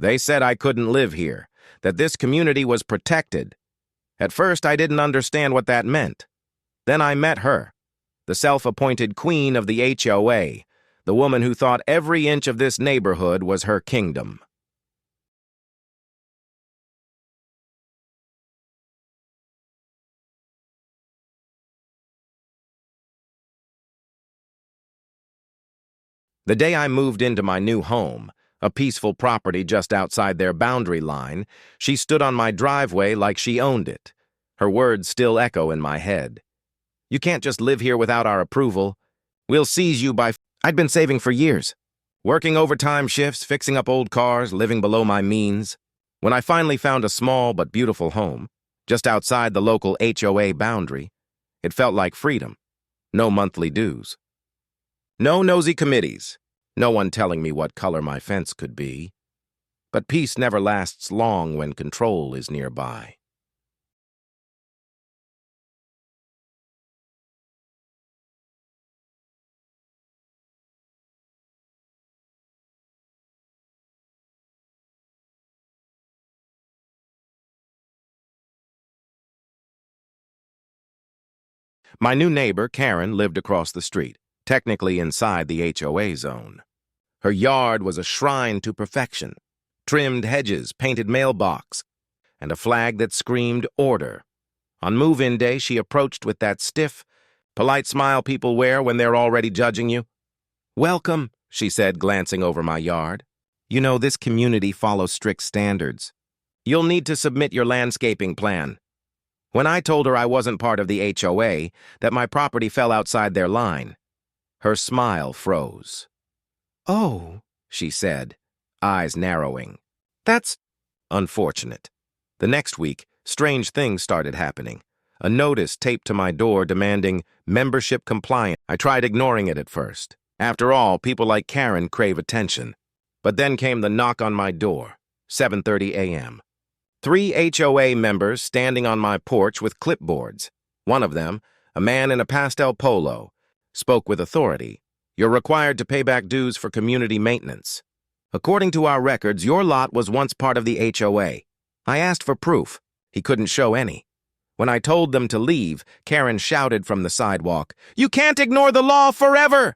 They said I couldn't live here, that this community was protected. At first, I didn't understand what that meant. Then I met her, the self-appointed queen of the HOA, the woman who thought every inch of this neighborhood was her kingdom. The day I moved into my new home, a peaceful property just outside their boundary line, she stood on my driveway like she owned it. Her words still echo in my head. "You can't just live here without our approval. We'll seize you by—" I'd been saving for years, working overtime shifts, fixing up old cars, living below my means. When I finally found a small but beautiful home, just outside the local HOA boundary, it felt like freedom. No monthly dues. No nosy committees. No one telling me what color my fence could be. But peace never lasts long when control is nearby. My new neighbor, Karen, lived across the street, technically inside the HOA zone. Her yard was a shrine to perfection. Trimmed hedges, painted mailbox, and a flag that screamed order. On move-in day, she approached with that stiff, polite smile people wear when they're already judging you. "Welcome," she said, glancing over my yard. "You know, this community follows strict standards. You'll need to submit your landscaping plan." When I told her I wasn't part of the HOA, that my property fell outside their line, her smile froze. "Oh," she said, eyes narrowing. "That's unfortunate." The next week, strange things started happening. A notice taped to my door demanding membership compliance. I tried ignoring it at first. After all, people like Karen crave attention. But then came the knock on my door, 7:30 a.m. 3 HOA members standing on my porch with clipboards. One of them, a man in a pastel polo, spoke with authority. "You're required to pay back dues for community maintenance. According to our records, your lot was once part of the HOA. I asked for proof. He couldn't show any. When I told them to leave, Karen shouted from the sidewalk, "You can't ignore the law forever!"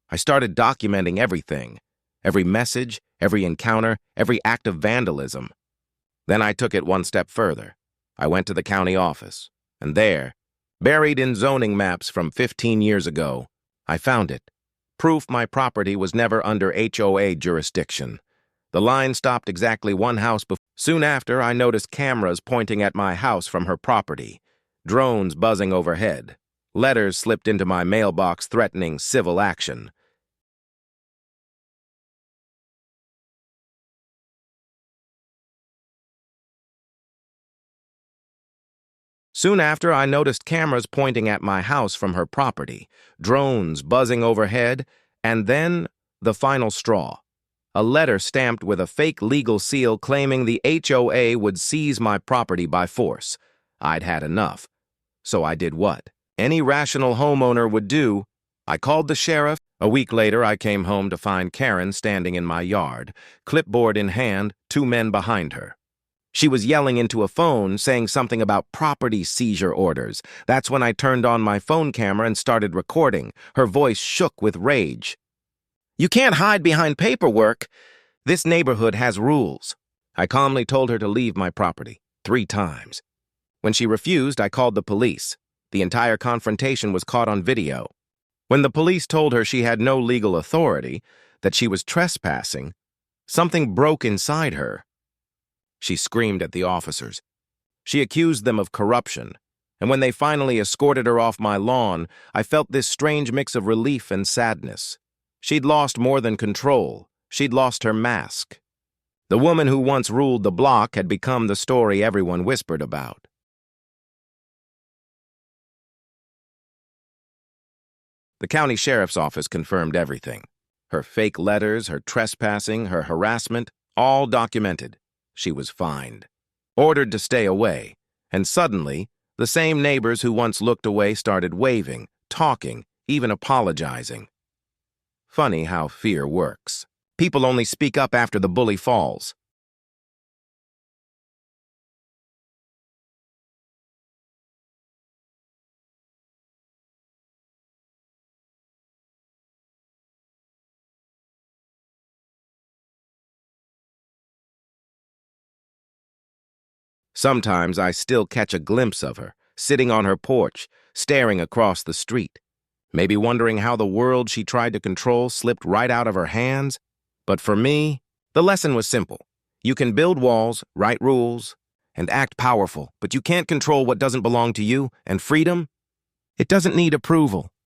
I started documenting everything, every message, every encounter, every act of vandalism. Then I took it one step further. I went to the county office, and there, buried in zoning maps from 15 years ago, I found it. Proof my property was never under HOA jurisdiction. The line stopped exactly one house before. Soon after, I noticed cameras pointing at my house from her property, drones buzzing overhead. Letters slipped into my mailbox threatening civil action. Soon after, I noticed cameras pointing at my house from her property, drones buzzing overhead, and then the final straw. A letter stamped with a fake legal seal claiming the HOA would seize my property by force. I'd had enough. So I did what any rational homeowner would do. I called the sheriff. A week later, I came home to find Karen standing in my yard, clipboard in hand, 2 men behind her. She was yelling into a phone, saying something about property seizure orders. That's when I turned on my phone camera and started recording. Her voice shook with rage. "You can't hide behind paperwork. This neighborhood has rules." I calmly told her to leave my property 3 times. When she refused, I called the police. The entire confrontation was caught on video. When the police told her she had no legal authority, that she was trespassing, something broke inside her. She screamed at the officers. She accused them of corruption, And when they finally escorted her off my lawn, I felt this strange mix of relief and sadness. She'd lost more than control. She'd lost her mask. The woman who once ruled the block had become the story everyone whispered about. The county sheriff's office confirmed everything. Her fake letters, her trespassing, her harassment, all documented. She was fined, ordered to stay away, and suddenly, the same neighbors who once looked away started waving, talking, even apologizing. Funny how fear works. People only speak up after the bully falls. Sometimes I still catch a glimpse of her, sitting on her porch, staring across the street, maybe wondering how the world she tried to control slipped right out of her hands. But for me, the lesson was simple. You can build walls, write rules, and act powerful, but you can't control what doesn't belong to you, and freedom, it doesn't need approval.